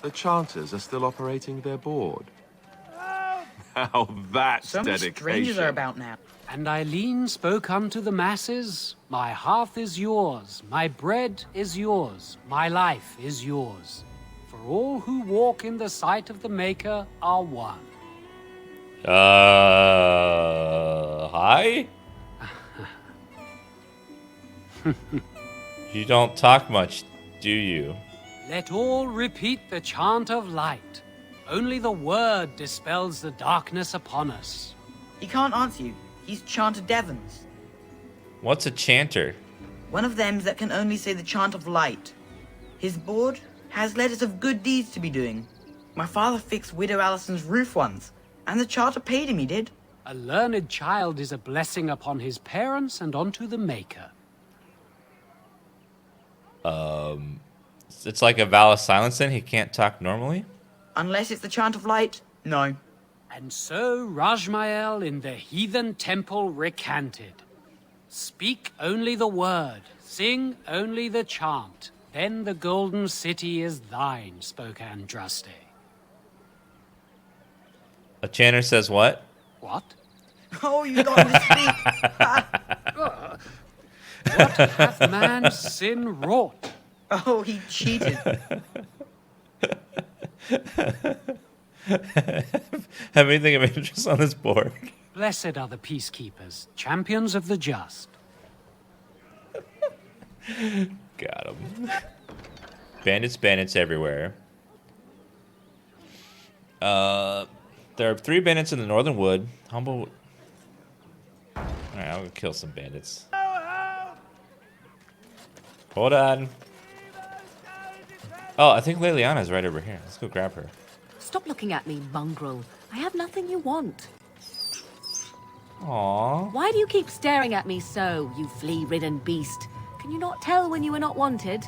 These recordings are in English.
The chanters are still operating their board. Now that's So many dedication. strangers are about now. And Eileen spoke unto the masses, my hearth is yours, my bread is yours, my life is yours. For all who walk in the sight of the Maker are one. Hi? You don't talk much, do you? Let all repeat the chant of light. Only the word dispels the darkness upon us. He can't answer you. He's Chanter Devons. What's a chanter? One of them that can only say the chant of light. His board has letters of good deeds to be doing. My father fixed Widow Allison's roof once, and the charter paid him, he did. A learned child is a blessing upon his parents and onto the Maker. It's like a vow of silence then? He can't talk normally? Unless it's the chant of light, no. And so Rajmael in the heathen temple recanted. Speak only the word, sing only the chant. Then the golden city is thine, spoke Andraste. A chanter says what? What? Oh, you got me to speak. What hath man's sin wrought? Oh, he cheated. Have anything of interest on this board? Blessed are the peacekeepers, champions of the just. Got him. Bandits everywhere. There are 3 bandits in the northern wood. Humble. Alright, I'll go kill some bandits. Hold on. Oh, I think Leliana's right over here. Let's go grab her. Stop looking at me, mongrel. I have nothing you want. Aww. Why do you keep staring at me so, you flea-ridden beast? Can you not tell when you are not wanted?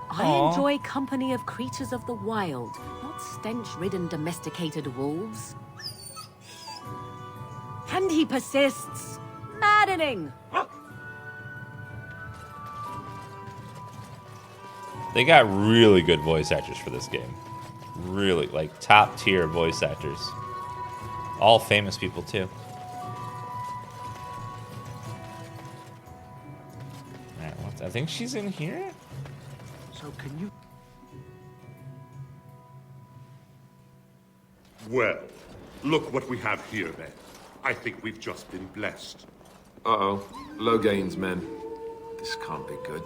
I Aw. enjoy company of creatures of the wild, not stench-ridden domesticated wolves. And he persists. Maddening! They got really good voice actors for this game. Really, like top tier voice actors. All famous people too. Alright, I think she's in here? So can you... Well, look what we have here then. I think we've just been blessed. Uh-oh. Low gains, men. This can't be good.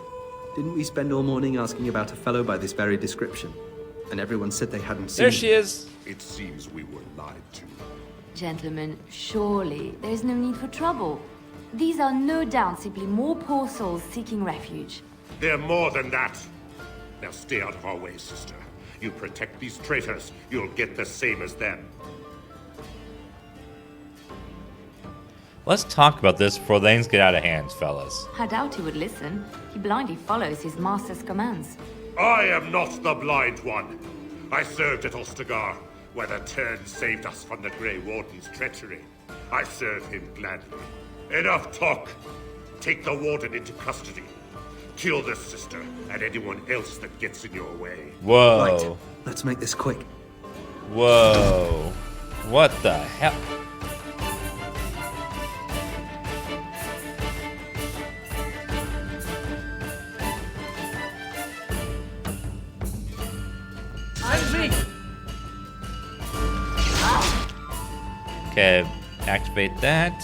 Didn't we spend all morning asking about a fellow by this very description? And everyone said they hadn't seen There she is. It seems we were lied to. Gentlemen, surely there's no need for trouble. These are no doubt simply more poor souls seeking refuge. They're more than that. Now stay out of our way, sister. You protect these traitors, you'll get the same as them. Let's talk about this before things get out of hand, fellas. I doubt he would listen. He blindly follows his master's commands. I am not the blind one. I served at Ostagar, where the Turn saved us from the Grey Warden's treachery. I serve him gladly. Enough talk. Take the Warden into custody. Kill the sister and anyone else that gets in your way. Whoa. Right, let's make this quick. Whoa. What the hell? Okay, activate that.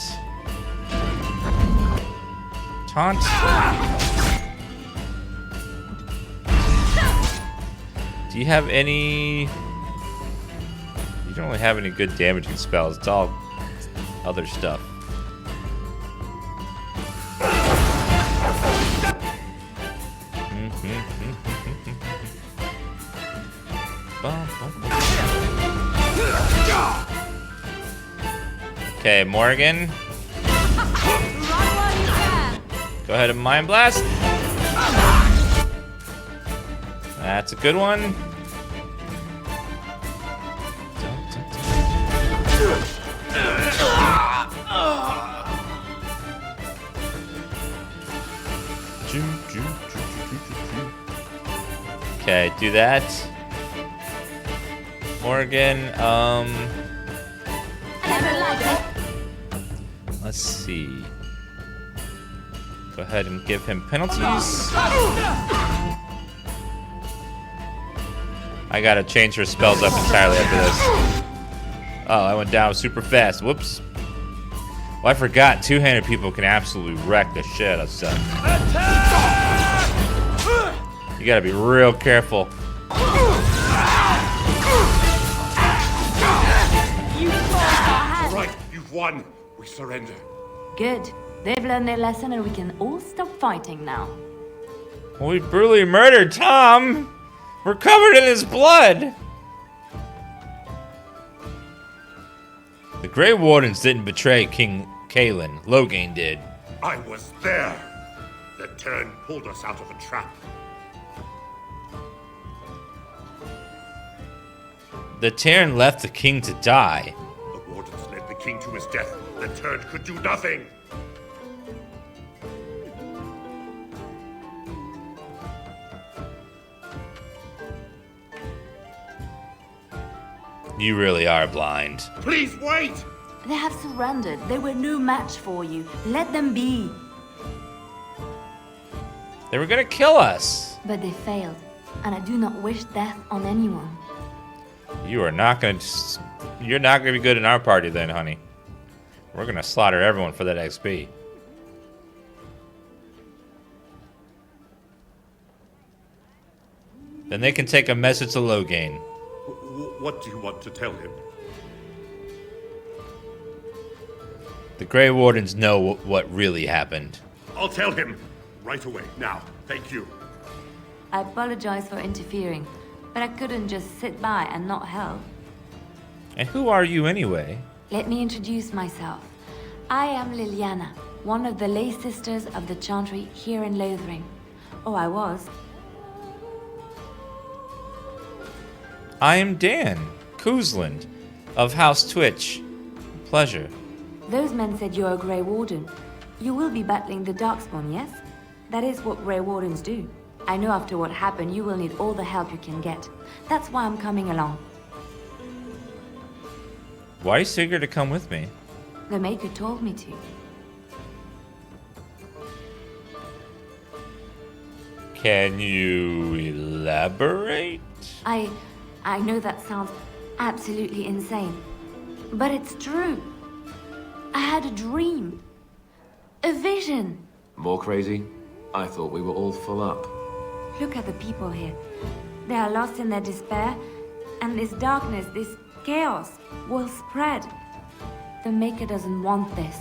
Taunt. Do you have any... You don't really have any good damaging spells. It's all other stuff. Okay, Morgan. Go ahead and Mind Blast. That's a good one. Okay, do that. Morgan, let's see. Go ahead and give him penalties. I gotta change her spells up entirely after this. Oh, I went down super fast. Whoops. Well, I forgot two-handed people can absolutely wreck the shit out of stuff. You gotta be real careful. Right, you've won. We surrender. Good. They've learned their lesson and we can all stop fighting now. We brutally murdered Tom. We're covered in his blood. The Grey Wardens didn't betray King Kalen. Loghain did. I was there. The turn pulled us out of a trap. The Terran left the king to die. The Wardens led the king to his death. The turn could do nothing. You really are blind. Please wait! They have surrendered. They were no match for you. Let them be. They were gonna kill us. But they failed, and I do not wish death on anyone. You're not gonna be good in our party then, honey. We're gonna slaughter everyone for that XP. Then they can take a message to Loghain. What do you want to tell him? The Grey Wardens know what really happened. I'll tell him right away. Now, thank you. I apologize for interfering, but I couldn't just sit by and not help. And who are you anyway? Let me introduce myself. I am Leliana, one of the lay sisters of the Chantry here in Lothering. Oh, I was. I am Dan Kuzland of House Twitch. Pleasure. Those men said you're a Grey Warden. You will be battling the Darkspawn, yes? That is what Grey Wardens do. I know after what happened, you will need all the help you can get. That's why I'm coming along. Why are you so eager to come with me? The Maker told me to. Can you elaborate? I know that sounds absolutely insane, but it's true. I had a dream. A vision. More crazy? I thought we were all full up. Look at the people here. They are lost in their despair, and this darkness, this chaos, will spread. The Maker doesn't want this.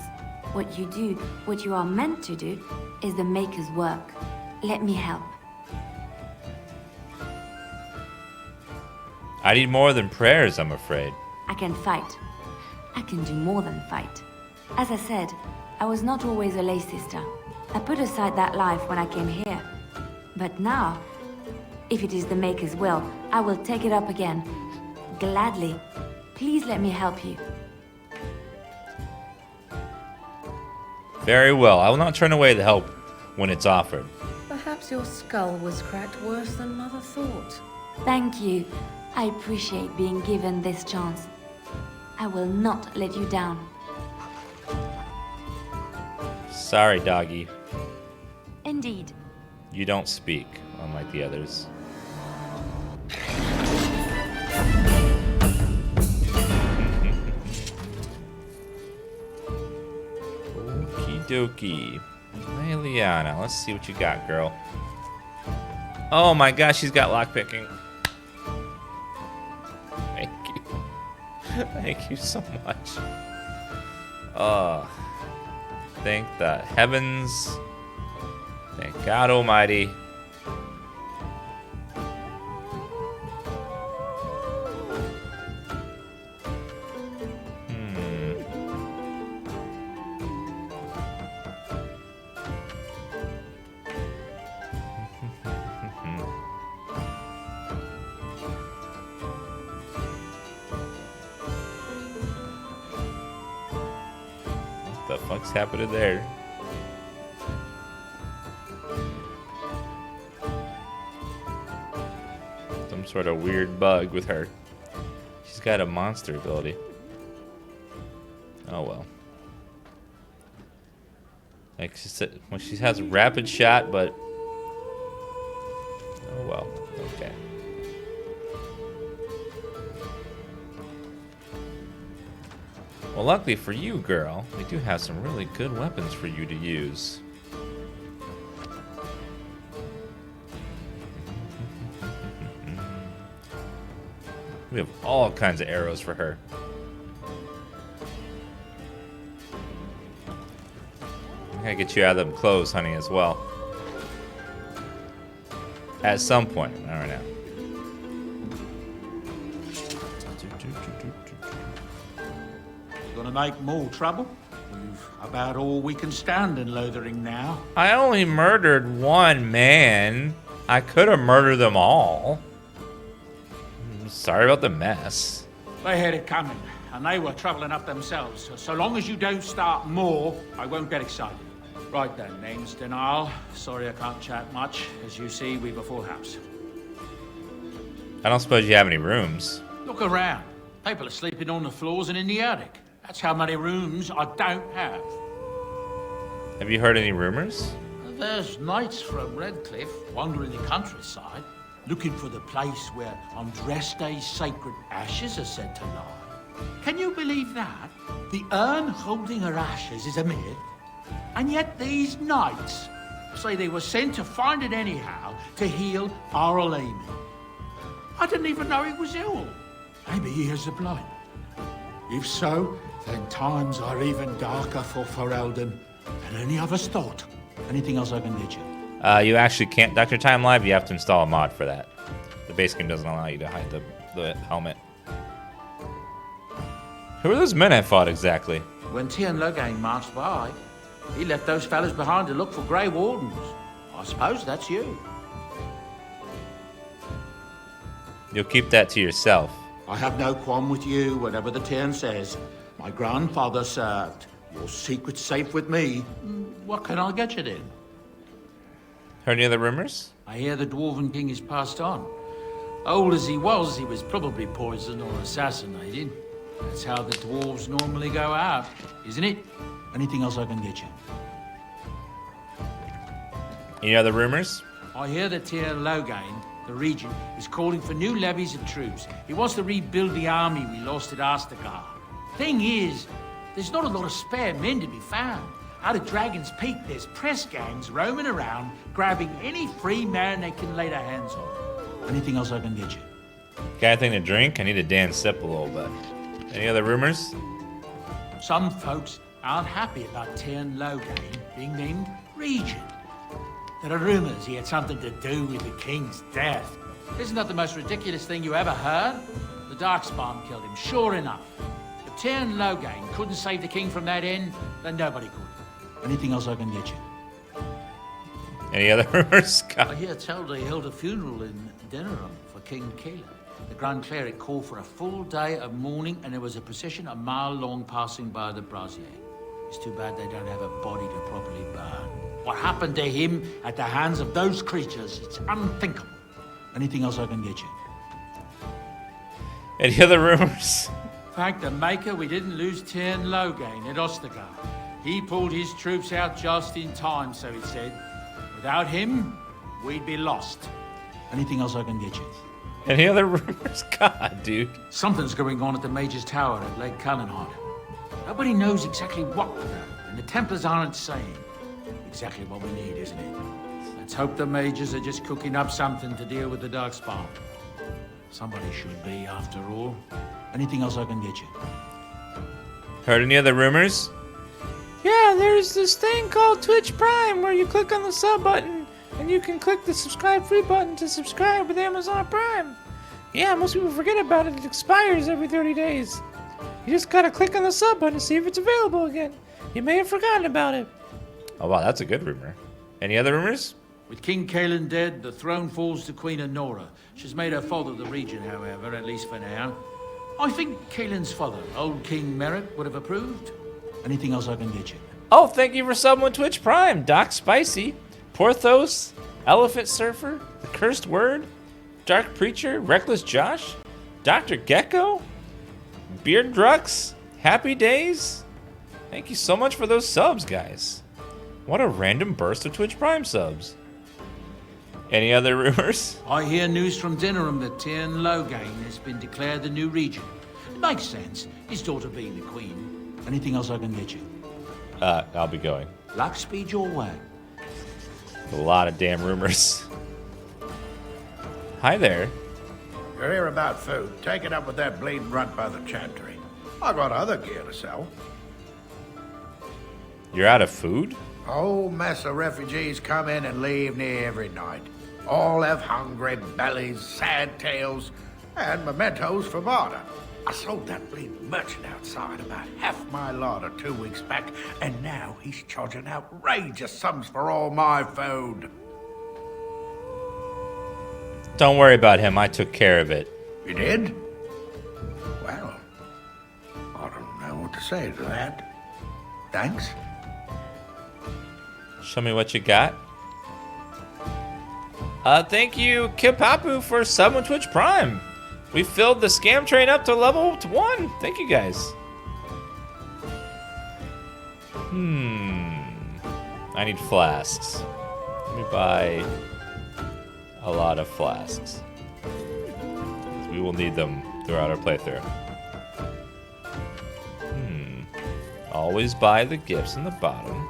What you do, what you are meant to do, is the Maker's work. Let me help. I need more than prayers, I'm afraid. I can fight. I can do more than fight. As I said, I was not always a lay sister. I put aside that life when I came here. But now, if it is the Maker's will, I will take it up again. Gladly. Please let me help you. Very well. I will not turn away the help when it's offered. Perhaps your skull was cracked worse than Mother thought. Thank you. I appreciate being given this chance. I will not let you down. Sorry, doggy. Indeed. You don't speak, unlike the others. Okie dokie. Hey, Leliana, let's see what you got, girl. Oh my gosh, she's got lockpicking. Thank you. Thank you so much. Thank the heavens. Thank God Almighty. What the fuck's happening there? Some sort of weird bug with her. She's got a monster ability. Oh well. Like she said, well, she has rapid shot, but oh well. Okay. Well, luckily for you, girl, we do have some really good weapons for you to use. We have all kinds of arrows for her. I gotta get you out of them clothes, honey, as well. At some point, not right now. Gonna make more trouble? We've about all we can stand in Lothering now. I only murdered one man. I could have murdered them all. Sorry about the mess. They had it coming, and they were troubling up themselves. So long as you don't start more, I won't get excited. Right then, Sten. Sorry I can't chat much. As you see, we've a full house. I don't suppose you have any rooms. Look around. People are sleeping on the floors and in the attic. That's how many rooms I don't have. Have you heard any rumors? There's knights from Redcliffe wandering the countryside, looking for the place where Andreste's sacred ashes are said to lie. Can you believe that? The urn holding her ashes is a myth, and yet these knights say they were sent to find it anyhow to heal our Amy. I didn't even know he was ill. Maybe he has the blight. If so, then times are even darker for Ferelden than any of us thought. Anything else I can get you? You actually can't Dr. Time Live. You have to install a mod for that. The base game doesn't allow you to hide the helmet. Who are those men I fought exactly? When Tien Logain marched by, he left those fellas behind to look for Grey Wardens. I suppose that's you. You'll keep that to yourself. I have no qualm with you, whatever the Tien says. My grandfather served. Your secret's safe with me. What can I get you then? Heard any other rumors? I hear the Dwarven King is passed on. Old as he was probably poisoned or assassinated. That's how the dwarves normally go out, isn't it? Anything else I can get you? Any other rumors? I hear that Tien Logain, the regent, is calling for new levies of troops. He wants to rebuild the army we lost at Astagar. Thing is, there's not a lot of spare men to be found. Out of Dragon's Peak, there's press gangs roaming around, grabbing any free man they can lay their hands on. Anything else I can get you? Got anything to drink? I need to dance sip a little bit. Any other rumors? Some folks aren't happy about Tien Logain being named regent. There are rumors he had something to do with the king's death. Isn't that the most ridiculous thing you ever heard? The Darkspawn killed him, sure enough. If Tien Logain couldn't save the king from that end, then nobody could. Anything else I can get you? Any other rumors? I hear tell they held a funeral in Denerim for King Caelan. The Grand Cleric called for a full day of mourning, and there was a procession a mile long passing by the brazier. It's too bad they don't have a body to properly burn. What happened to him at the hands of those creatures, it's unthinkable. Anything else I can get you? Any other rumors? Thank the Maker we didn't lose Tien Logain at Ostagar. He pulled his troops out just in time, so he said. Without him, we'd be lost. Anything else I can get you? Any other rumors? God, dude. Something's going on at the Major's Tower at Lake Calenhard. Nobody knows exactly what, though, and the Templars aren't saying. Exactly what we need, isn't it? Let's hope the Majors are just cooking up something to deal with the Darkspawn. Somebody should be, after all. Anything else I can get you? Heard any other rumors? Yeah, there's this thing called Twitch Prime where you click on the sub button and you can click the subscribe free button to subscribe with Amazon Prime. Yeah, most people forget about it. It expires every 30 days. You just gotta click on the sub button to see if it's available again. You may have forgotten about it. Oh wow, that's a good rumor. Any other rumors? With King Caelan dead, the throne falls to Queen Honora. She's made her father the regent, however, at least for now. I think Caelan's father, old King Merrick, would have approved. Anything else I can get you? Oh, thank you for subbing with Twitch Prime. Doc Spicy, Porthos, Elephant Surfer, The Cursed Word, Dark Preacher, Reckless Josh, Dr. Gecko, Beard Drux, Happy Days. Thank you so much for those subs, guys. What a random burst of Twitch Prime subs. Any other rumors? I hear news from Dinnerham that Tyrn Loghain has been declared the new regent. It makes sense, his daughter being the queen. Anything else I can get you? I'll be going. Luck speed your way. A lot of damn rumors. Hi there. You're here about food. Take it up with that bleeding runt by the Chantry. I got other gear to sell. You're out of food? A whole mess of refugees come in and leave near every night. All have hungry bellies, sad tales, and mementos for barter. I sold that bleeding merchant outside about half my larder 2 weeks back, and now he's charging outrageous sums for all my food. Don't worry about him, I took care of it. You did? Well, I don't know what to say to that. Thanks. Show me what you got. Thank you, Kipapu, for subbing with Twitch Prime. We filled the scam train up to level 1. Thank you, guys. I need flasks. Let me buy a lot of flasks. We will need them throughout our playthrough. Always buy the gifts in the bottom.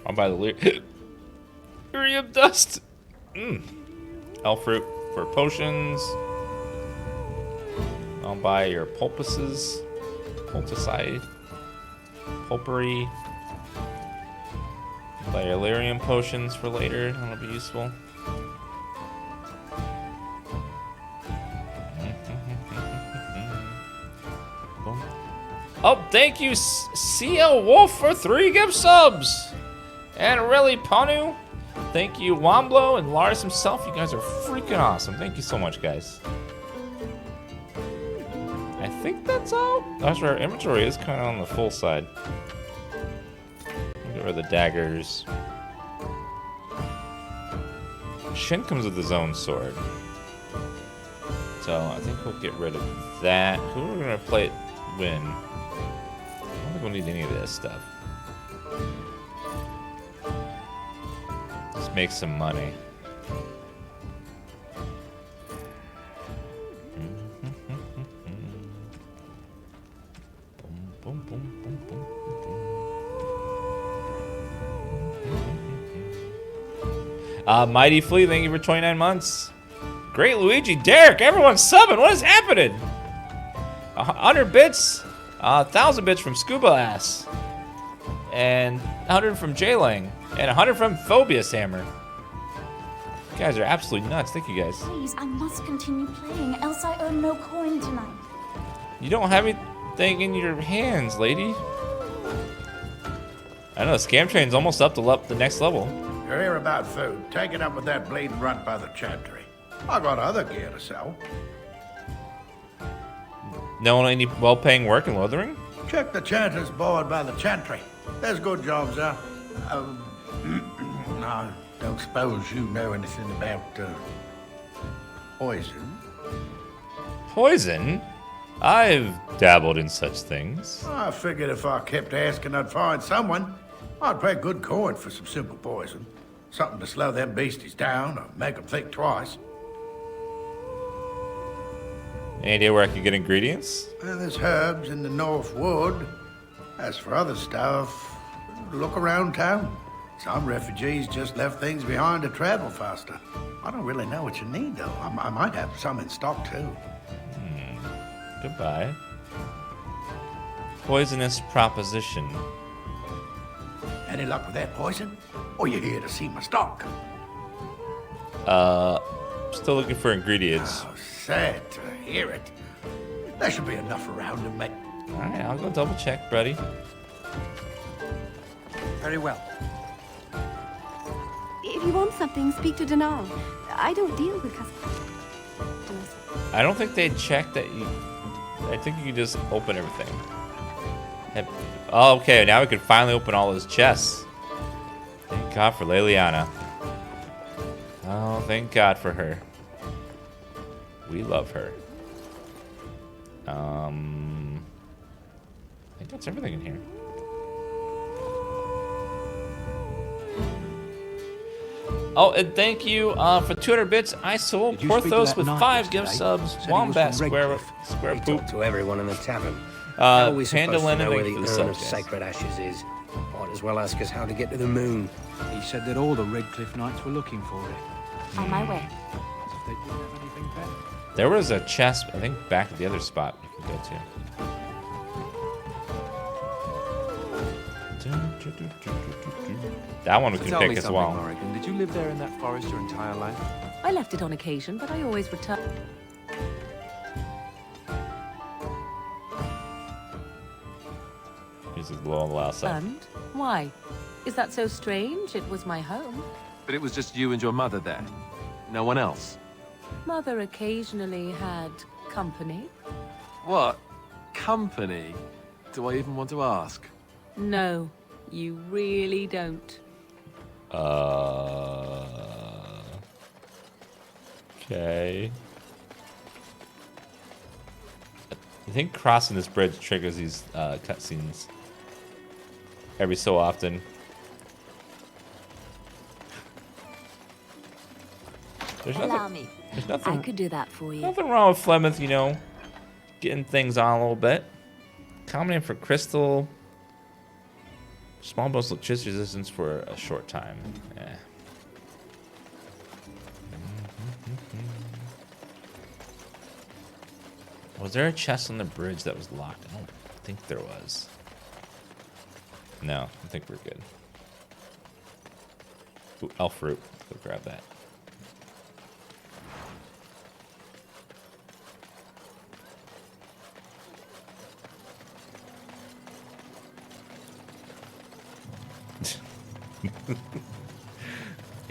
I'll buy the lyrium dust. Elf fruit for potions. I'll buy your pulpuses. Pulticide. Pulpery. Buy your lyrium potions for later. That'll be useful. Oh, thank you, CL Wolf, for 3 gift subs. And really, Panu. Thank you, Womblo and Lars himself. You guys are freaking awesome. Thank you so much, guys. I think that's all. That's where our inventory is kind of on the full side. Get rid of the daggers. Shin comes with his own sword. So I think we'll get rid of that. Who are we going to play it win? I don't think we'll need any of this stuff. Let's make some money. Mighty Flea, thank you for 29 months. Great Luigi, Derek, everyone's subbing. What is happening? 100 bits, 1,000 bits from Scuba Ass, and 100 from J-Lang, and 100 from Phobius Hammer. You guys are absolutely nuts. Thank you, guys. Please, I must continue playing, else I earn no coin tonight. You don't have anything in your hands, lady. I know, the scam train's almost up to the next level. You're here about food. Take it up with that bleeding runt by the Chantry. I got other gear to sell. No one any well-paying work in Lothering? Check the Chanter's board by the Chantry. There's good jobs there. I don't suppose you know anything about poison. Poison? I've dabbled in such things. I figured if I kept asking, I'd find someone. I'd pay good coin for some simple poison. Something to slow them beasties down or make them think twice. Any idea where I could get ingredients? Well, there's herbs in the North Wood. As for other stuff, look around town. Some refugees just left things behind to travel faster. I don't really know what you need, though. I might have some in stock, too. Goodbye. Poisonous proposition. Any luck with that poison? Or you here to see my stock? Still looking for ingredients. Oh, sad to hear it. There should be enough around to make... Alright, I'll go double check, buddy. Very well. want something, speak to Dinar. I don't deal with customers. I don't think they check that you... I think you can just open everything. Oh, okay, now we can finally open all those chests. Thank God for Leliana. Oh, thank God for her. We love her. I think that's everything in here. Oh, and thank you for 200 bits. I sold Porthos with 5 gift subs. Wombat Square Poop. To everyone in the tavern. Panda Thank you Lennon, where thank the you for the urn of subs, guys. sacred ashes is. Might as well ask us how to get to the moon. He said that all the Redcliffe Knights were looking for it. On my way. As if they didn't have anything better. There was a chest, I think, back at the other spot you can go to. That one we can pick as well. Morrigan. Did you live there in that forest your entire life? I left it on occasion, but I always return. Music low on the last side. And? Why? Is that so strange? It was my home. But it was just you and your mother there. No one else. Mother occasionally had company. What? Company? Do I even want to ask? No, you really don't. Okay. I think crossing this bridge triggers these cutscenes every so often. Allow me. There's nothing. I could do that for you. Nothing wrong with Flemeth, you know, getting things on a little bit. Commenting for Crystal. Small bonus electricity resistance for a short time. Yeah. Was there a chest on the bridge that was locked? I don't think there was. No, I think we're good. Ooh, elf fruit. Go grab that.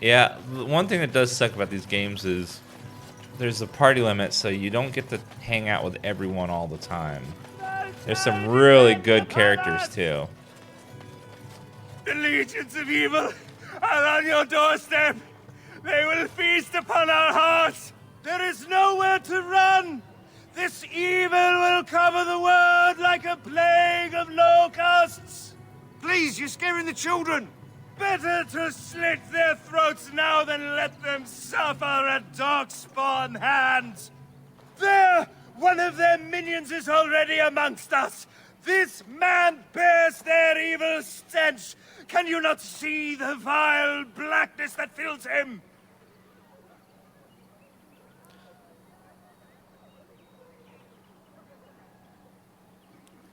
Yeah, the one thing that does suck about these games is there's a party limit, so you don't get to hang out with everyone all the time. There's some really good characters too. The legions of evil are on your doorstep. They will feast upon our hearts. There is nowhere to run. This evil will cover the world like a plague of locusts. Please, you're scaring the children. Better to slit their throats now than let them suffer at Darkspawn hands. There! One of their minions is already amongst us. This man bears their evil stench. Can you not see the vile blackness that fills him?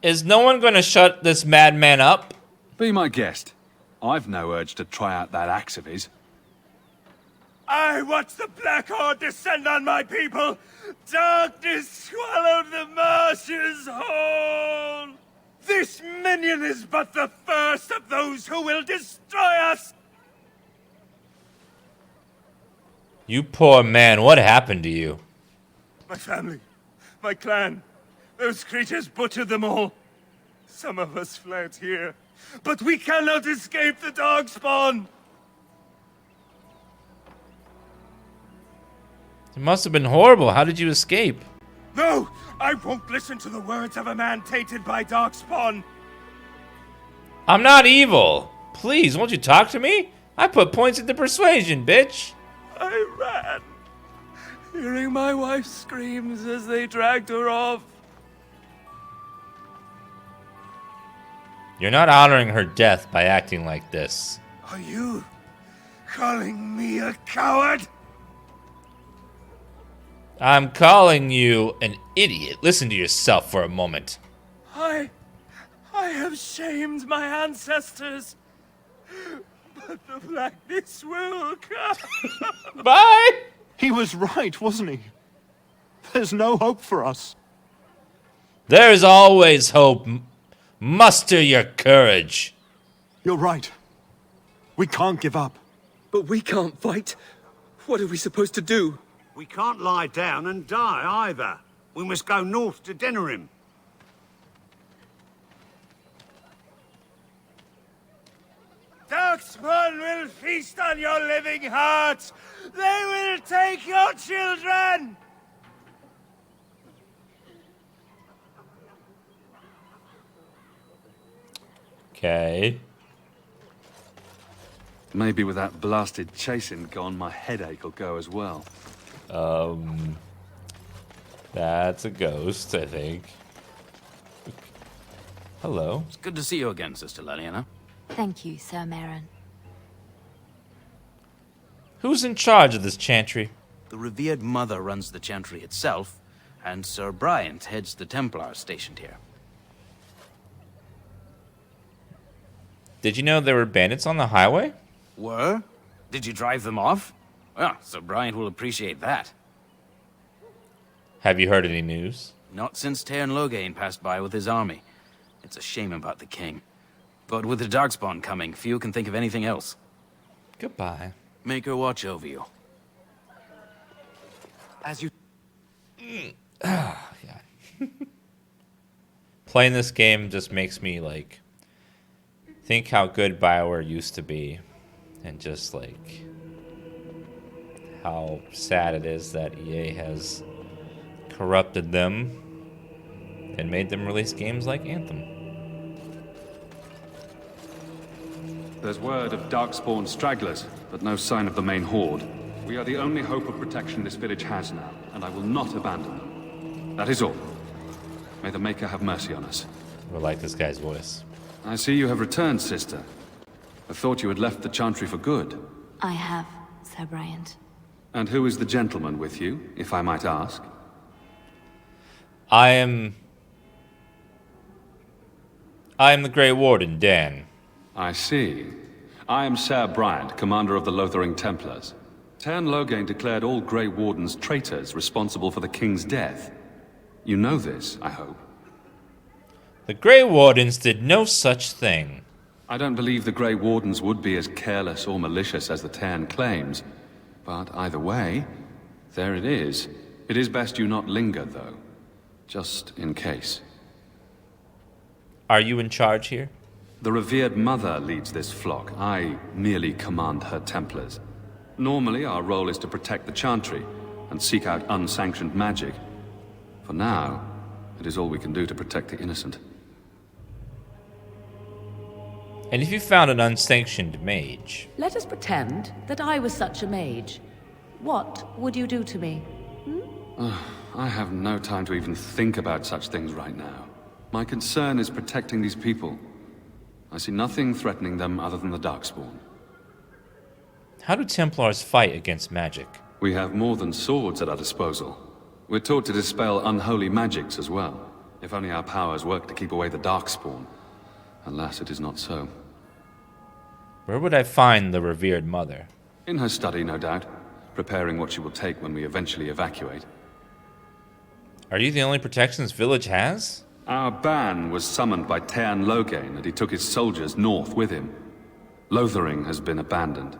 Is no one going to shut this madman up? Be my guest. I've no urge to try out that axe of his. I watched the Black Horde descend on my people. Darkness swallowed the marshes whole. This minion is but the first of those who will destroy us. You poor man, what happened to you? My family, my clan, those creatures butchered them all. Some of us fled here, but we cannot escape the Darkspawn. It must have been horrible. How did you escape? No, I won't listen to the words of a man tainted by Darkspawn. I'm not evil. Please, won't you talk to me? I put points into persuasion, bitch. I ran, hearing my wife's screams as they dragged her off. You're not honoring her death by acting like this. Are you calling me a coward? I'm calling you an idiot. Listen to yourself for a moment. I have shamed my ancestors, but the blackness will come. Bye! He was right, wasn't he? There's no hope for us. There's always hope. Muster your courage. You're right. We can't give up. But we can't fight. What are we supposed to do? We can't lie down and die either. We must go north to Denerim. Darkspawn will feast on your living hearts! They will take your children! Okay. Maybe with that blasted chasing gone, my headache will go as well. That's a ghost, I think. Hello. It's good to see you again, Sister Leliana. Thank you, Sir Marin. Who's in charge of this chantry? The revered mother runs the chantry itself, and Sir Bryant heads the Templars stationed here. Did you know there were bandits on the highway? Were? Did you drive them off? Well, Sir Bryant will appreciate that. Have you heard any news? Not since Tairn Loghain passed by with his army. It's a shame about the king. But with the Darkspawn coming, few can think of anything else. Goodbye. Make her watch over you. As you... Yeah. Playing this game just makes me, like, think how good BioWare used to be. And just, like, how sad it is that EA has corrupted them and made them release games like Anthem. There's word of Darkspawn stragglers, but no sign of the main horde. We are the only hope of protection this village has now, and I will not abandon them. That is all. May the Maker have mercy on us. I like this guy's voice. I see you have returned, sister. I thought you had left the Chantry for good. I have, Sir Bryant. And who is the gentleman with you, if I might ask? I am the Grey Warden, Dan. I see. I am Sir Bryant, commander of the Lothering Templars. Tairn Loghain declared all Grey Wardens traitors responsible for the king's death. You know this, I hope. The Grey Wardens did no such thing. I don't believe the Grey Wardens would be as careless or malicious as the Tairn claims. But either way, there it is. It is best you not linger, though. Just in case. Are you in charge here? The revered mother leads this flock. I merely command her Templars. Normally, our role is to protect the Chantry and seek out unsanctioned magic. For now, it is all we can do to protect the innocent. And if you found an unsanctioned mage? Let us pretend that I was such a mage. What would you do to me? I have no time to even think about such things right now. My concern is protecting these people. I see nothing threatening them other than the Darkspawn. How do Templars fight against magic? We have more than swords at our disposal. We're taught to dispel unholy magics as well. If only our powers work to keep away the Darkspawn. Alas, it is not so. Where would I find the revered mother? In her study, no doubt. Preparing what she will take when we eventually evacuate. Are you the only protection this village has? Our ban was summoned by Tairn Loghain, and he took his soldiers north with him. Lothering has been abandoned.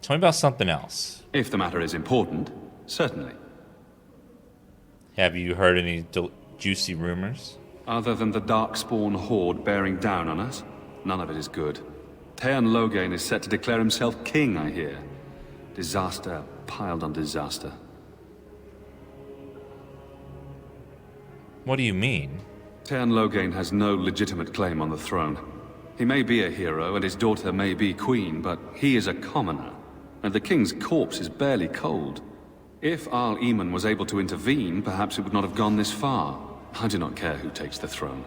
Tell me about something else. If the matter is important, certainly. Have you heard any juicy rumors? Other than the Darkspawn horde bearing down on us, none of it is good. Tairn Loghain is set to declare himself king, I hear. Disaster piled on disaster. What do you mean? Tairn Loghain has no legitimate claim on the throne. He may be a hero, and his daughter may be queen, but he is a commoner, and the king's corpse is barely cold. If Arl Eamon was able to intervene, perhaps it would not have gone this far. I do not care who takes the throne.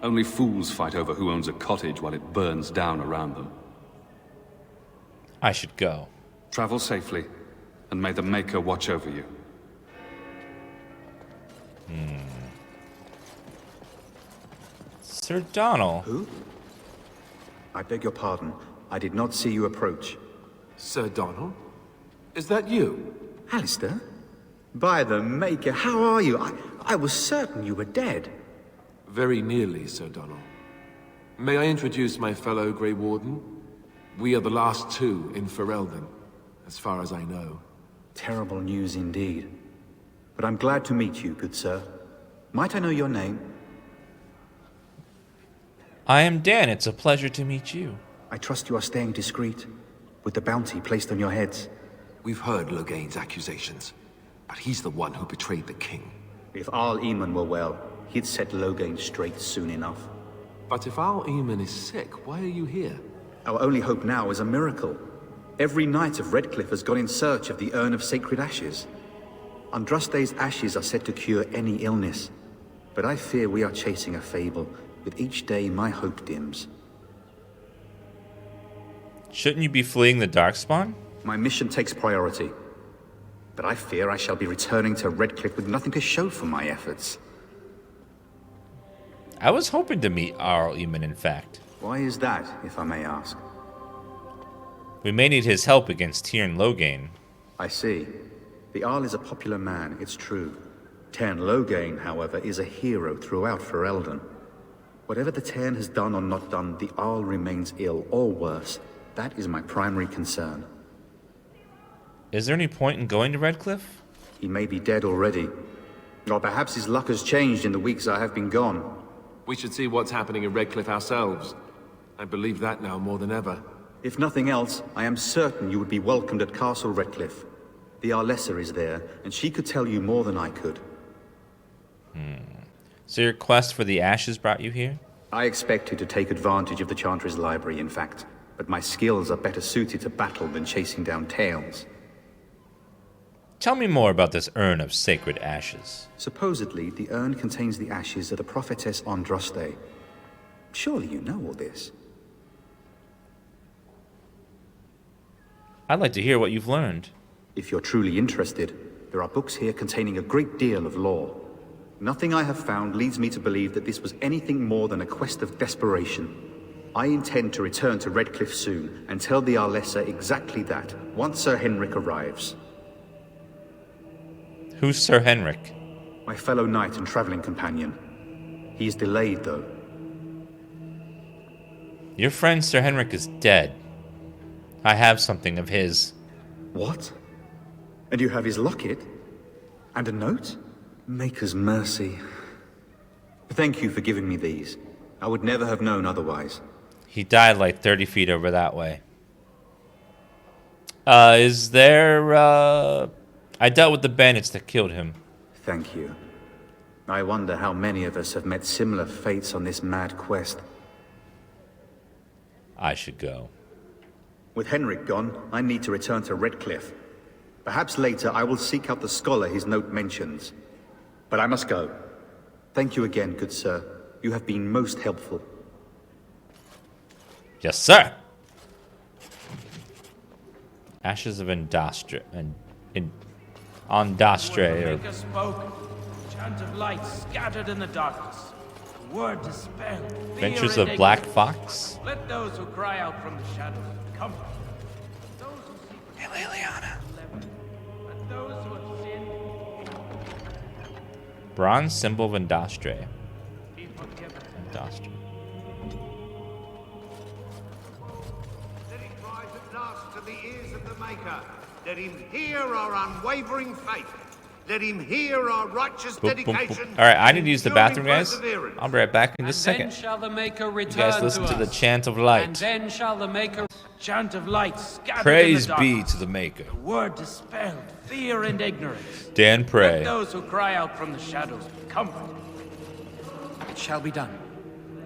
Only fools fight over who owns a cottage while it burns down around them. I should go. Travel safely, and may the Maker watch over you. Sir Donald. Who? I beg your pardon. I did not see you approach. Sir Donald? Is that you? Alistair? By the Maker, how are you? I was certain you were dead. Very nearly, Sir Donald. May I introduce my fellow Grey Warden? We are the last two in Ferelden, as far as I know. Terrible news indeed. But I'm glad to meet you, good sir. Might I know your name? I am Dan. It's a pleasure to meet you. I trust you are staying discreet, with the bounty placed on your heads. We've heard Loghain's accusations, but he's the one who betrayed the king. If Arl Eamon were well, he'd set Loghain straight soon enough. But if Arl Eamon is sick, why are you here? Our only hope now is a miracle. Every knight of Redcliffe has gone in search of the Urn of Sacred Ashes. Andraste's ashes are said to cure any illness, but I fear we are chasing a fable. With each day, my hope dims. Shouldn't you be fleeing the Darkspawn? My mission takes priority, but I fear I shall be returning to Redcliffe with nothing to show for my efforts. I was hoping to meet Arl Eamon, in fact. Why is that, if I may ask? We may need his help against Tyrn Loghain. I see. The Arl is a popular man, it's true. Tyrn Loghain, however, is a hero throughout Ferelden. Whatever the Tyrn has done or not done, the Arl remains ill, or worse. That is my primary concern. Is there any point in going to Redcliffe? He may be dead already. Or perhaps his luck has changed in the weeks I have been gone. We should see what's happening in Redcliffe ourselves. I believe that now more than ever. If nothing else, I am certain you would be welcomed at Castle Redcliffe. The Arlessa is there, and she could tell you more than I could. So your quest for the ashes brought you here? I expected to take advantage of the Chantry's library, in fact. But my skills are better suited to battle than chasing down tales. Tell me more about this Urn of Sacred Ashes. Supposedly, the urn contains the ashes of the prophetess Andraste. Surely you know all this. I'd like to hear what you've learned. If you're truly interested, there are books here containing a great deal of lore. Nothing I have found leads me to believe that this was anything more than a quest of desperation. I intend to return to Redcliffe soon and tell the Arlessa exactly that, once Sir Henrik arrives. Who's Sir Henrik? My fellow knight and traveling companion. He is delayed, though. Your friend Sir Henrik is dead. I have something of his. What? And you have his locket? And a note? Maker's mercy. Thank you for giving me these. I would never have known otherwise. He died like 30 feet over that way. Is there, I dealt with the bandits that killed him. Thank you. I wonder how many of us have met similar fates on this mad quest. I should go. With Henrik gone, I need to return to Redcliffe. Perhaps later I will seek out the scholar his note mentions. But I must go. Thank you again, good sir. You have been most helpful. Yes, sir. Ashes of Indastre and Andastre. Maker spoke. Chant of light scattered in the darkness. Word dispelled. Adventures of Black Fox. Let those who cry out from the shadows come. Hey, Leliana. Let those who have sinned Bronze symbol of Indastre. be forgiven. Indastre. Let it rise at last to the ears of the Maker. Let him hear our unwavering faith. Let him hear our righteous dedication. All right, I need to use the enduring bathroom, guys. perseverance. I'll be right back in just a Then second. shall the Maker You return guys listen to the us. chant of And light. then shall the Maker Chant of light scattered Praise in the be darkness. to the Maker. Word dispelled. Fear and ignorance. Dan Let pray. those who cry out from the shadows come. It shall be done.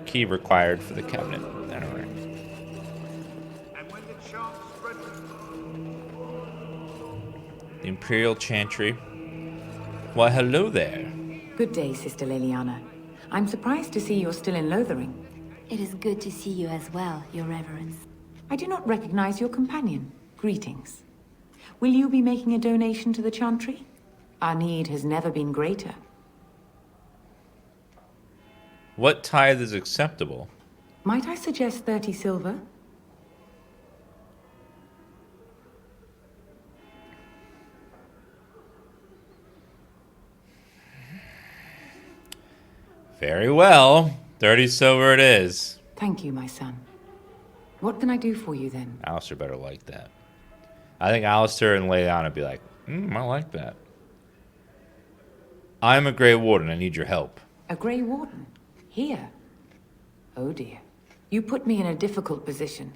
Key required for the cabinet. All right. And when the chant spread The Imperial Chantry. Why, hello there. Good day, Sister Leliana. I'm surprised to see you're still in Lothering. It is good to see you as well, Your Reverence. I do not recognize your companion. Greetings. Will you be making a donation to the Chantry? Our need has never been greater. What tithe is acceptable? Might I suggest 30 silver? Very well. 30 silver it is. Thank you, my son. What can I do for you then? Alistair better like that. I think Alistair and Leliana would be like, I like that. I'm a Grey Warden. I need your help. A Grey Warden? Here? Oh dear. You put me in a difficult position.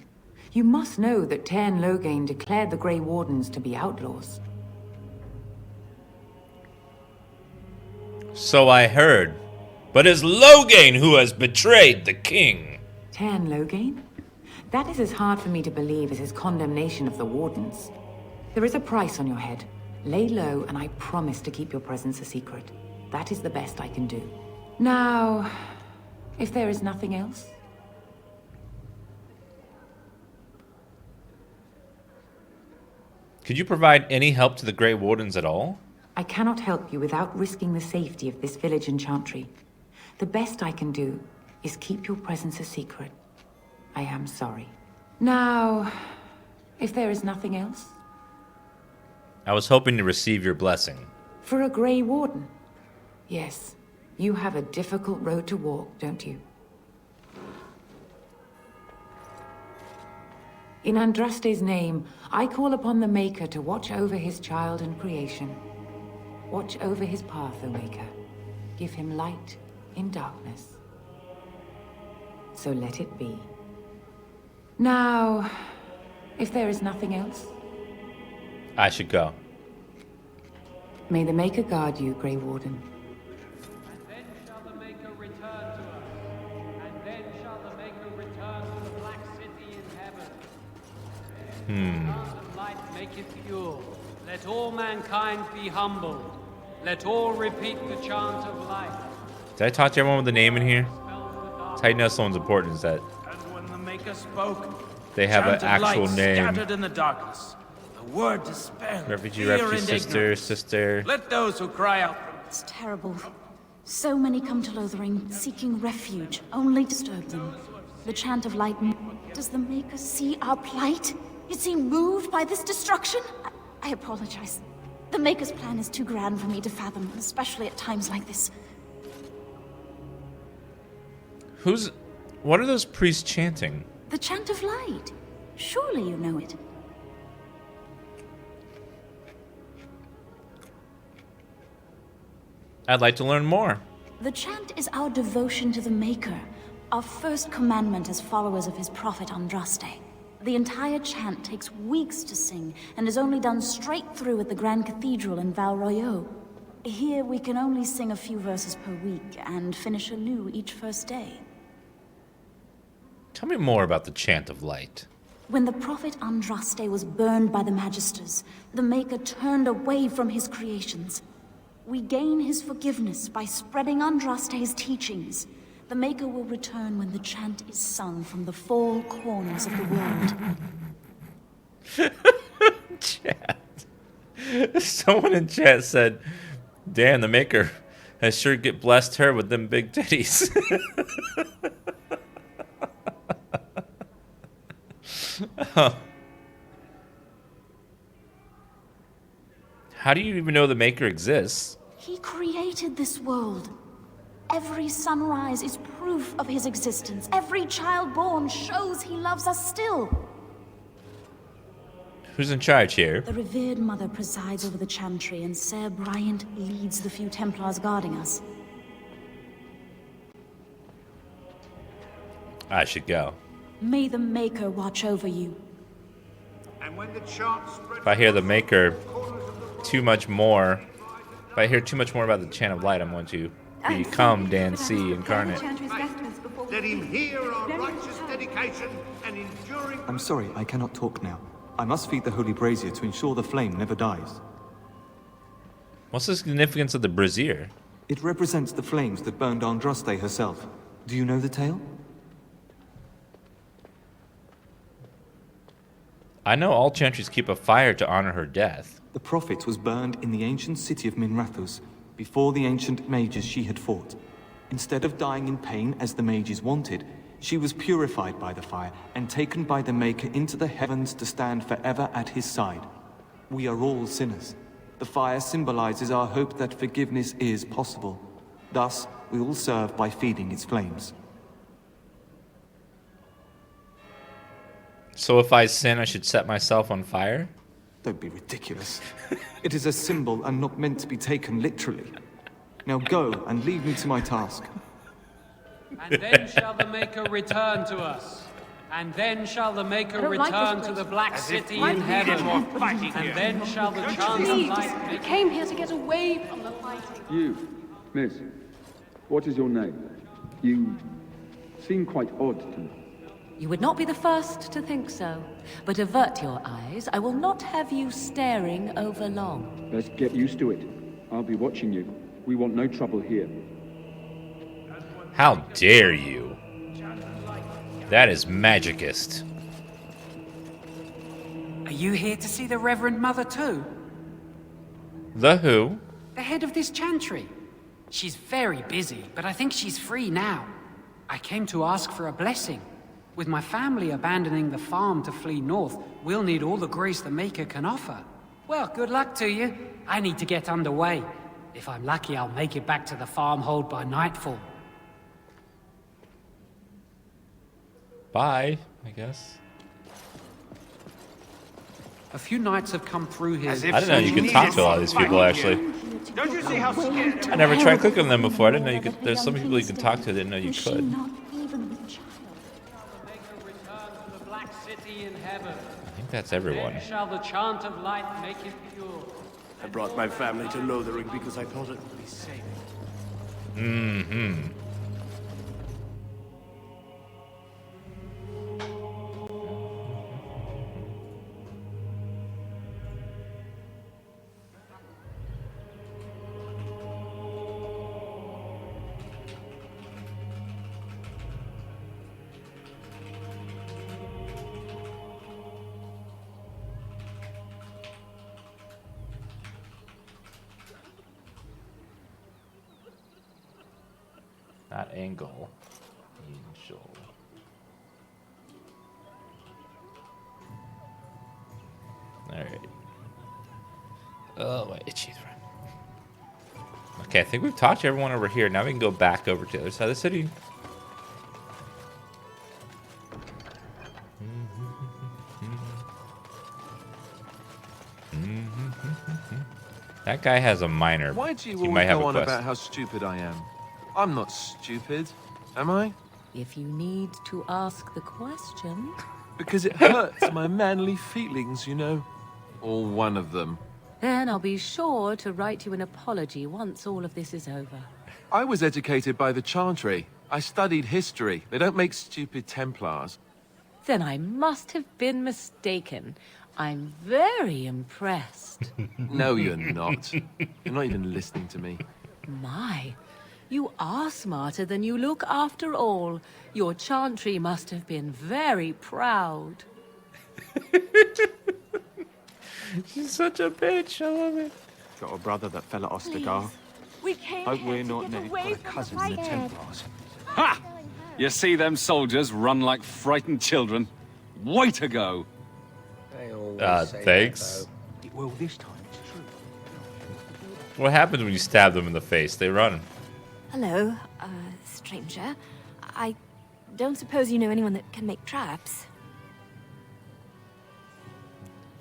You must know that Tairn Loghain declared the Grey Wardens to be outlaws. So I heard. But it's Loghain who has betrayed the king. Tairn Loghain? That is as hard for me to believe as his condemnation of the Wardens. There is a price on your head. Lay low, and I promise to keep your presence a secret. That is the best I can do. Now, if there is nothing else... Could you provide any help to the Grey Wardens at all? I cannot help you without risking the safety of this village in Chantry. The best I can do is keep your presence a secret. I am sorry. Now, if there is nothing else... I was hoping to receive your blessing. For a Grey Warden? Yes. You have a difficult road to walk, don't you? In Andraste's name, I call upon the Maker to watch over his child and creation. Watch over his path, O Maker. Give him light in darkness. So let it be. Now, if there is nothing else... I should go. May the Maker guard you, Grey Warden. And then shall the Maker return to us. And then shall the Maker return to the Black City in heaven. The path of light maketh pure. Let all mankind be humbled. Let all repeat the chant of life. Did I talk to everyone with the name in here? That's how you know someone's important, is that And when the Maker spoke, they have an chanted actual light name. scattered in the darkness. The word dispelled Refugee, fear refugee, and sister, ignorance. sister. Let those who cry out. It's terrible. So many come to Lothering, seeking refuge, only to disturb them. The chant of light... Does the Maker see our plight? Is he moved by this destruction? I apologize. The Maker's plan is too grand for me to fathom, especially at times like this. What are those priests chanting? The chant of light. Surely you know it. I'd like to learn more. The chant is our devotion to the Maker, our first commandment as followers of his prophet Andraste. The entire chant takes weeks to sing and is only done straight through at the Grand Cathedral in Val Royeaux. Here we can only sing a few verses per week and finish anew each first day. Tell me more about the chant of light. When the prophet Andraste was burned by the Magisters, the Maker turned away from his creations. We gain his forgiveness by spreading Andraste's teachings. The Maker will return when the chant is sung from the four corners of the world. Chat. Someone in chat said, damn, the Maker has sure blessed her with them big titties. How do you even know the Maker exists? He created this world. Every sunrise is proof of his existence. Every child born shows he loves us still. Who's in charge here? The revered mother presides over the Chantry, and Ser Bryant leads the few Templars guarding us. I should go. May the Maker watch over you. And when the chant spreads... If I hear the Maker too much more, if I hear too much more about the Chant of Light, I'm going to become Dan C. incarnate. Let him hear our righteous dedication and enduring... I'm sorry, I cannot talk now. I must feed the holy brazier to ensure the flame never dies. What's the significance of the brazier? It represents the flames that burned Andraste herself. Do you know the tale? I know all Chantries keep a fire to honor her death. The prophet was burned in the ancient city of Minrathous, before the ancient mages she had fought. Instead of dying in pain as the mages wanted, she was purified by the fire and taken by the Maker into the heavens to stand forever at his side. We are all sinners. The fire symbolizes our hope that forgiveness is possible. Thus, we all serve by feeding its flames. So if I sin, I should set myself on fire? Don't be ridiculous. It is a symbol and not meant to be taken literally. Now go and leave me to my task. And then shall the Maker return to us. And then shall the Maker return to the Black City in heaven. And then shall the chant of light We came here to get away from the fighting. You, miss, what is your name? You seem quite odd to me. You would not be the first to think so. But avert your eyes. I will not have you staring over long. Best get used to it. I'll be watching you. We want no trouble here. How dare you? That is magicist. Are you here to see the Reverend Mother too? The who? The head of this chantry. She's very busy, but I think she's free now. I came to ask for a blessing. With my family abandoning the farm to flee north, we'll need all the grace the Maker can offer. Well, good luck to you. I need to get underway. If I'm lucky, I'll make it back to the farmhold by nightfall. Bye, I guess. A few knights have come through here. I didn't know you could talk to a lot of these people, actually. Don't you see how scared? I never tried clicking on them before. I didn't know you could. There's some people you can talk to. I didn't know you could. I think that's everyone. Then shall the chant of light make it pure. I brought my family to Lothering because I thought it would be safe. Mm-hmm. Not angle. Angel. Alright. Oh, my itchy throat. Okay, I think we've talked to everyone over here. Now we can go back over to the other side of the city. That guy has a minor. Why do you He always might have go a on quest. about how stupid I am? I'm not stupid, am I? If you need to ask the question... Because it hurts my manly feelings, you know. Or one of them. Then I'll be sure to write you an apology once all of this is over. I was educated by the Chantry. I studied history. They don't make stupid Templars. Then I must have been mistaken. I'm very impressed. No, you're not. You're not even listening to me. My, you are smarter than you look after all. Your Chantry must have been very proud. She's such a bitch. I love it. Got a brother that fell at Ostagar. We came Hope here we're to not get next. away Got a from the cousin in the fighting. Templars. Ha! You see them soldiers run like frightened children? Way to go! Thanks. Well, this time it's true. What happens when you stab them in the face? They run. Hello, stranger. I don't suppose you know anyone that can make traps.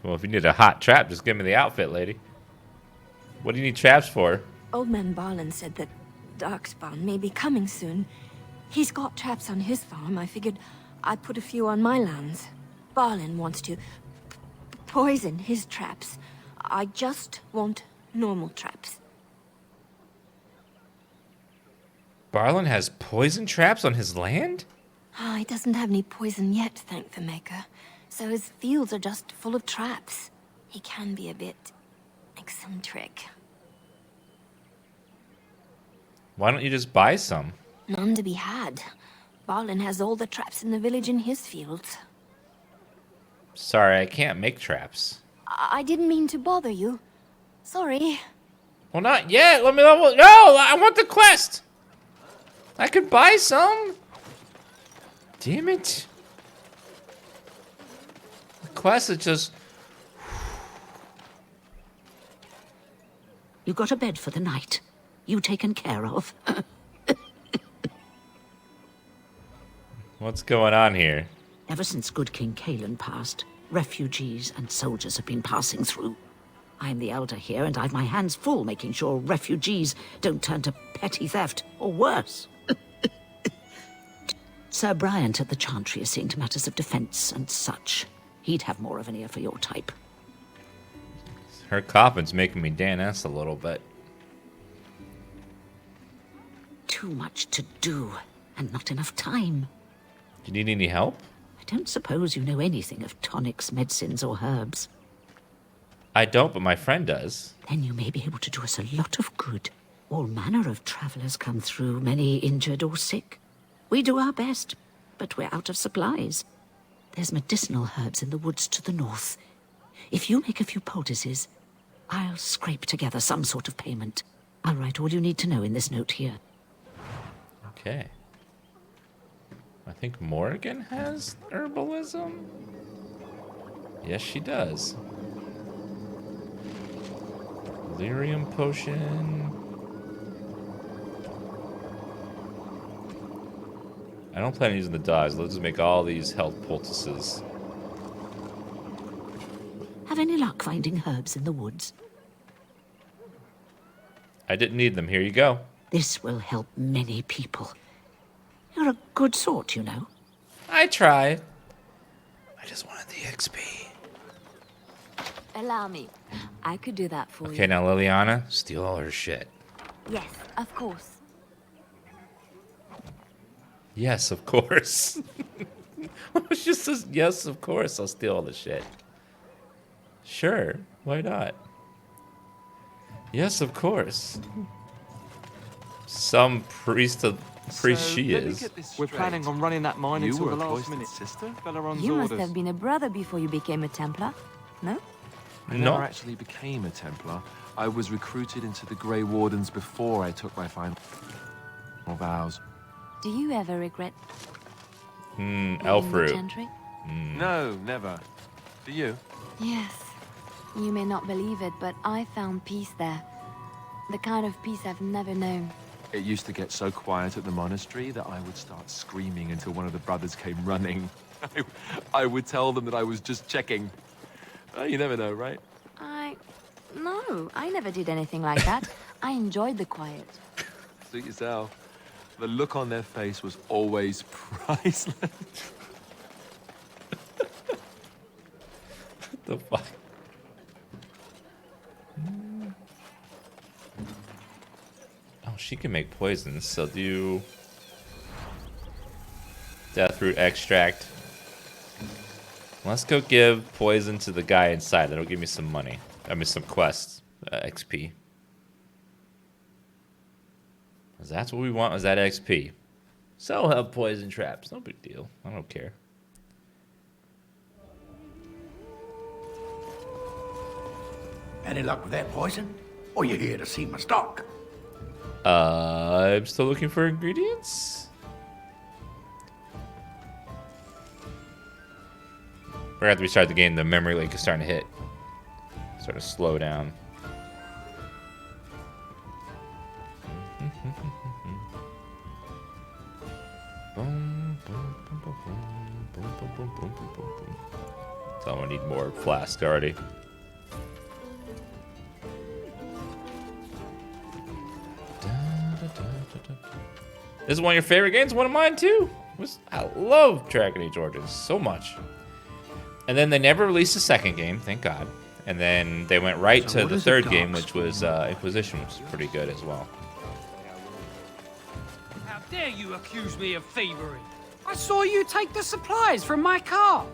Well, if you need a hot trap, just give me the outfit, lady. What do you need traps for? Old man Barlin said that Darkspawn may be coming soon. He's got traps on his farm. I figured I'd put a few on my lands. Barlin wants to poison his traps. I just want normal traps. Barlin has poison traps on his land? He doesn't have any poison yet, thank the Maker. So his fields are just full of traps. He can be a bit eccentric. Why don't you just buy some? None to be had. Barlin has all the traps in the village in his fields. Sorry, I can't make traps. I didn't mean to bother you. Sorry. Well, not yet. Let me level. No, I want the quest. I could buy some. Damn it. The quest is just... You got a bed for the night. You taken care of. What's going on here? Ever since good King Cailan passed, refugees and soldiers have been passing through. I'm the elder here, and I've my hands full making sure refugees don't turn to petty theft, or worse. Sir Bryant at the Chantry is seeing to matters of defense and such. He'd have more of an ear for your type. Her coughing's making me Dan-S a little bit. Too much to do, and not enough time. Do you need any help? I don't suppose you know anything of tonics, medicines, or herbs. I don't, but my friend does. Then you may be able to do us a lot of good. All manner of travelers come through, many injured or sick. We do our best, but we're out of supplies. There's medicinal herbs in the woods to the north. If you make a few poultices, I'll scrape together some sort of payment. I'll write all you need to know in this note here. Okay. I think Morrigan has herbalism? Yes, she does. Lyrium potion. I don't plan on using the dogs. Let's just make all these health poultices. Have any luck finding herbs in the woods? I didn't need them. Here you go. This will help many people. You're a good sort, you know. I try. I just wanted the XP. Allow me. I could do that for you. Okay, now Leliana, steal all her shit. Yes, of course. Yes, of course. It just says, yes, of course, I'll steal all the shit. Sure, why not? Yes, of course. Some priest she is. We're planning on running that mine until the last minute. Sister? You must have been a brother before you became a Templar, no? I never actually became a Templar. I was recruited into the Grey Wardens before I took my final vows. Do you ever regret elf the fruit. Chantry? No, never. Do you? Yes. You may not believe it, but I found peace there. The kind of peace I've never known. It used to get so quiet at the monastery that I would start screaming until one of the brothers came running. I would tell them that I was just checking. You never know, right? No, I never did anything like that. I enjoyed the quiet. Suit yourself. The look on their face was always priceless. What the fuck? Oh, she can make poisons, so do death root extract. Let's go give poison to the guy inside. That'll give me some money. I mean, some quests, XP. Because that's what we want, is that XP. So I'll have poison traps. No big deal. I don't care. Any luck with that poison? Or you here to see my stock? I'm still looking for ingredients. We're gonna have to restart the game. The memory leak is starting to hit. Sort of slow down. So I need more flask already. This is one of your favorite games, one of mine too. I love Dragon Age Origins so much. And then they never released a second game, thank God. And then they went right to the third game, which was Inquisition, which is pretty good as well. How dare you accuse me of thievery? I saw you take the supplies from my car.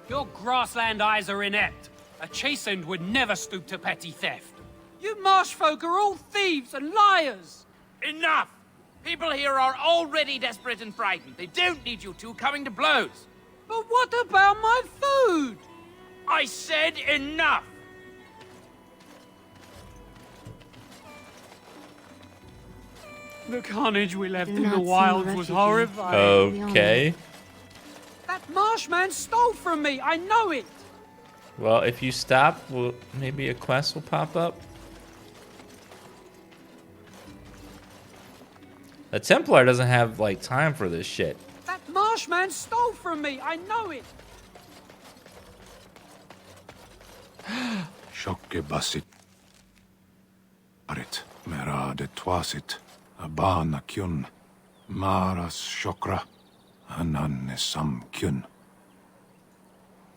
Your grassland eyes are inept. A chastened would never stoop to petty theft. You marsh folk are all thieves and liars. Enough! People here are already desperate and frightened. They don't need you two coming to blows. But what about my food? I said enough! The carnage we left in the wilds was horrifying. Okay. That marshman stole from me, I know it! Well, if you stop, maybe a quest will pop up. The Templar doesn't have, like, time for this shit. That Marshman stole from me, I know it! Shokke basit. Arit, mera de twasit, abana kyun, maras shokra, anan sam kyun.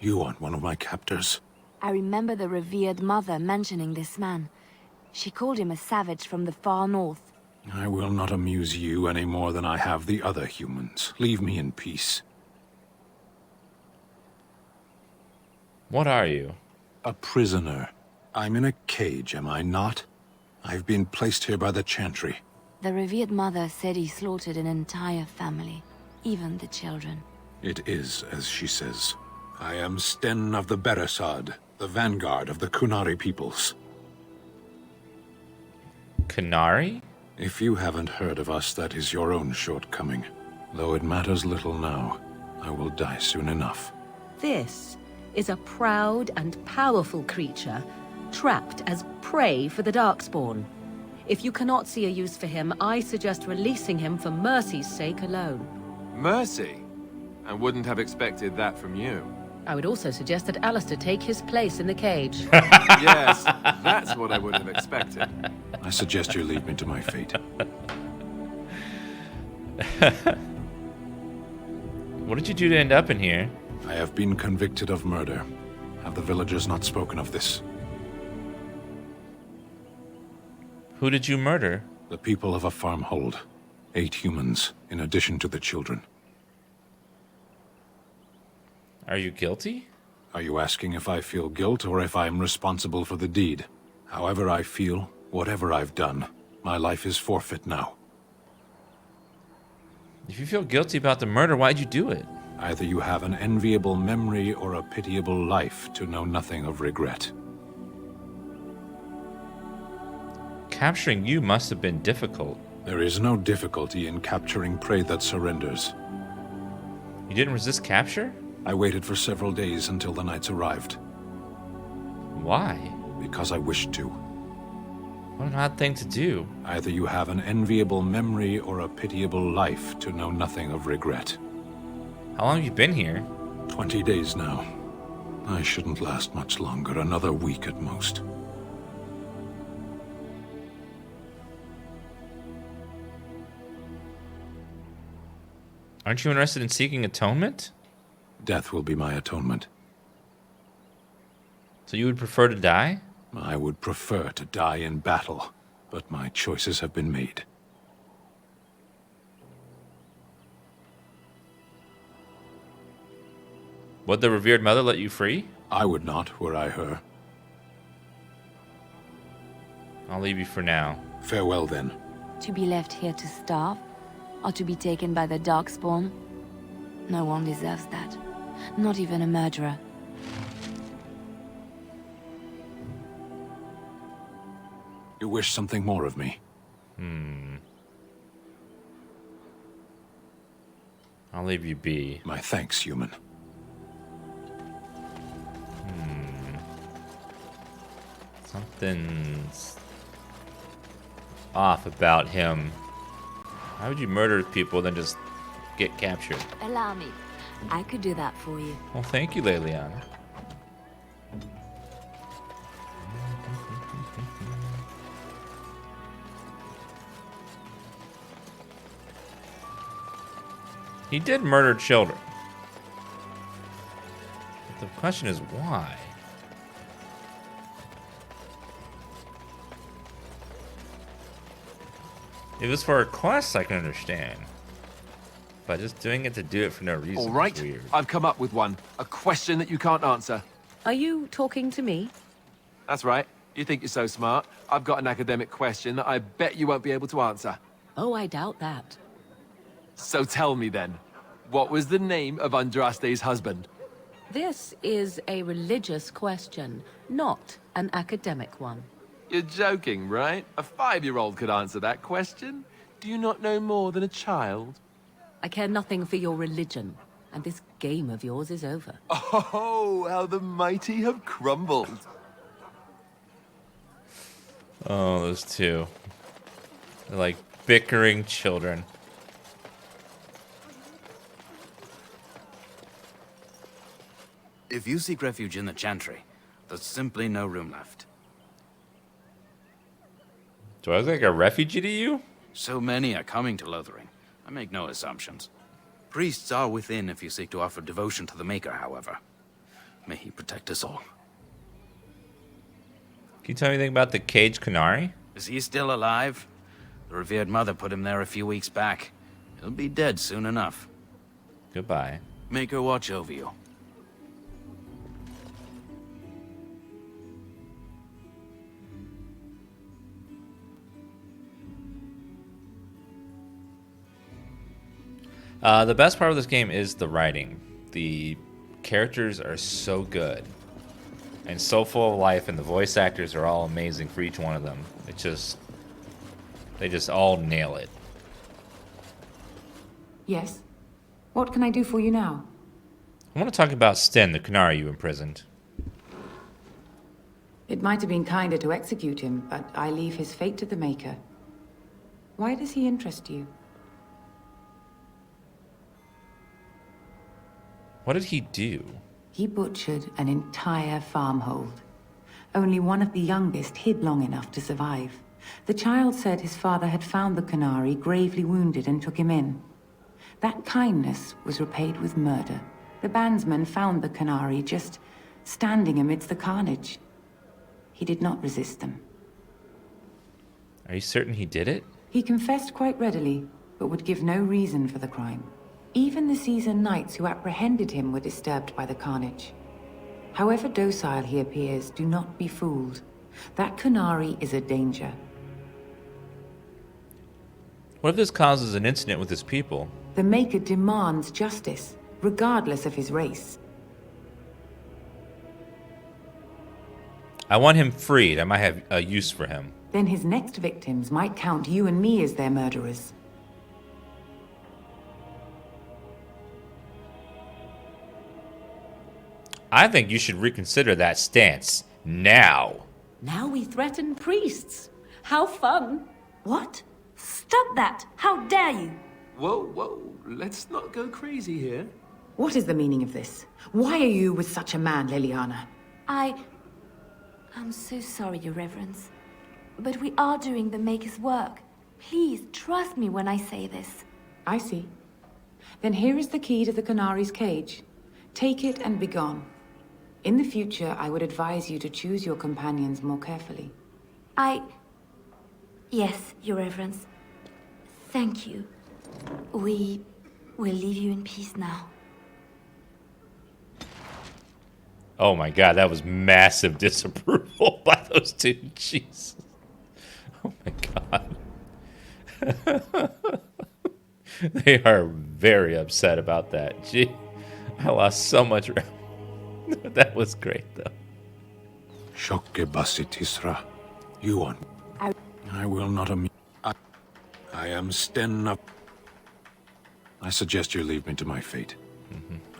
You aren't one of my captors. I remember the revered mother mentioning this man. She called him a savage from the far north. I will not amuse you any more than I have the other humans. Leave me in peace. What are you? A prisoner. I'm in a cage, am I not? I've been placed here by the Chantry. The revered mother said he slaughtered an entire family, even the children. It is as she says. I am Sten of the Beresad, the vanguard of the Kunari peoples. Kunari? If you haven't heard of us, that is your own shortcoming. Though it matters little now, I will die soon enough. This is a proud and powerful creature, trapped as prey for the Darkspawn. If you cannot see a use for him, I suggest releasing him for mercy's sake alone. Mercy? I wouldn't have expected that from you. I would also suggest that Alistair take his place in the cage. Yes, that's what I would have expected. I suggest you leave me to my fate. What did you do to end up in here? I have been convicted of murder. Have the villagers not spoken of this? Who did you murder? The people of a farmhold. 8 humans, in addition to the children. Are you guilty? Are you asking if I feel guilt or if I am responsible for the deed? However I feel, whatever I've done, my life is forfeit now. If you feel guilty about the murder, why'd you do it? Either you have an enviable memory or a pitiable life to know nothing of regret. Capturing you must have been difficult. There is no difficulty in capturing prey that surrenders. You didn't resist capture? I waited for several days until the knights arrived. Why? Because I wished to. What an odd thing to do. Either you have an enviable memory or a pitiable life to know nothing of regret. How long have you been here? 20 days now. I shouldn't last much longer, another week at most. Aren't you interested in seeking atonement? Death will be my atonement. So you would prefer to die? I would prefer to die in battle, but my choices have been made. Would the revered mother let you free? I would not, were I her. I'll leave you for now. Farewell, then. To be left here to starve? Or to be taken by the Darkspawn? No one deserves that. Not even a murderer. You wish something more of me? I'll leave you be. My thanks, human. Something's off about him. Why would you murder people then just get captured? Allow me. I could do that for you. Well, thank you, Leliana. He did murder children. But the question is why? If it was for a quest, I can understand. But just doing it to do it for no reason All right, is weird. I've come up with one. A question that you can't answer. Are you talking to me? That's right. You think you're so smart. I've got an academic question that I bet you won't be able to answer. Oh, I doubt that. So tell me then, what was the name of Andraste's husband? This is a religious question, not an academic one. You're joking, right? A 5-year-old could answer that question. Do you not know more than a child? I care nothing for your religion, and this game of yours is over. Oh, how the mighty have crumbled. Oh, those two. They're like bickering children. If you seek refuge in the Chantry, there's simply no room left. Do I look like a refugee to you? So many are coming to Lothering. I make no assumptions. Priests are within if you seek to offer devotion to the Maker, however. May he protect us all. Can you tell me anything about the caged canary? Is he still alive? The revered mother put him there a few weeks back. He'll be dead soon enough. Goodbye. Make her watch over you. The best part of this game is the writing. The characters are so good and so full of life, and the voice actors are all amazing for each one of them. They just all nail it. Yes? What can I do for you now? I want to talk about Sten, the canary you imprisoned. It might have been kinder to execute him, but I leave his fate to the Maker. Why does he interest you? What did he do? He butchered an entire farmhold. Only one of the youngest hid long enough to survive. The child said his father had found the canary gravely wounded and took him in. That kindness was repaid with murder. The bandsman found the canary just standing amidst the carnage. He did not resist them. Are you certain he did it? He confessed quite readily, but would give no reason for the crime. Even the seasoned knights who apprehended him were disturbed by the carnage. However docile he appears, do not be fooled. That canary is a danger. What if this causes an incident with his people? The Maker demands justice, regardless of his race. I want him freed. I might have a use for him. Then his next victims might count you and me as their murderers. I think you should reconsider that stance. Now. Now we threaten priests. How fun. What? Stop that! How dare you! Whoa, whoa. Let's not go crazy here. What is the meaning of this? Why are you with such a man, Leliana? I'm so sorry, Your Reverence. But we are doing the Maker's work. Please, trust me when I say this. I see. Then here is the key to the canary's cage. Take it and be gone. In the future, I would advise you to choose your companions more carefully. Yes, Your Reverence. Thank you. We will leave you in peace now. Oh my god, that was massive disapproval by those two. Jeez. Oh my god. They are very upset about that. Gee, I lost so much. That was great, though. Shokke Basitisra. You want. I will not I am Sten of. I suggest you leave me to my fate.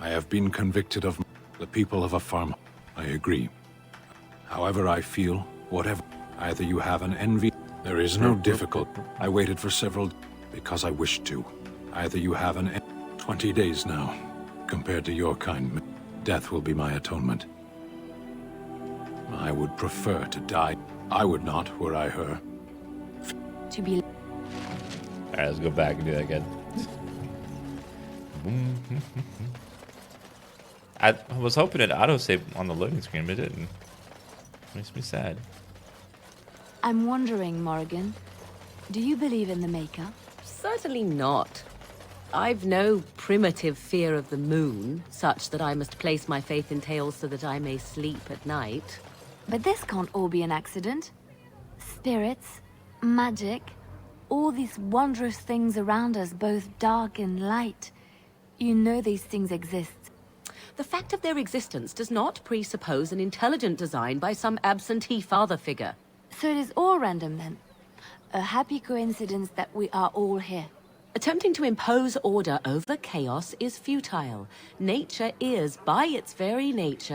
I have been convicted of the people of a farm. I agree. However I feel, whatever. Either you have an envy. There is no difficulty. I waited for several because I wished to. Either you have an 20 days now. Compared to your kind, death will be my atonement. I would prefer to die. I would not, were I her. To be... Alright, let's go back and do that again. I was hoping it autosave on the loading screen, but it didn't. Makes me sad. I'm wondering, Morrigan, do you believe in the Maker? Certainly not. I've no primitive fear of the moon, such that I must place my faith in tales so that I may sleep at night. But this can't all be an accident. Spirits, magic, all these wondrous things around us, both dark and light. You know these things exist. The fact of their existence does not presuppose an intelligent design by some absentee father figure. So it is all random then? A happy coincidence that we are all here. Attempting to impose order over chaos is futile. Nature is, by its very nature,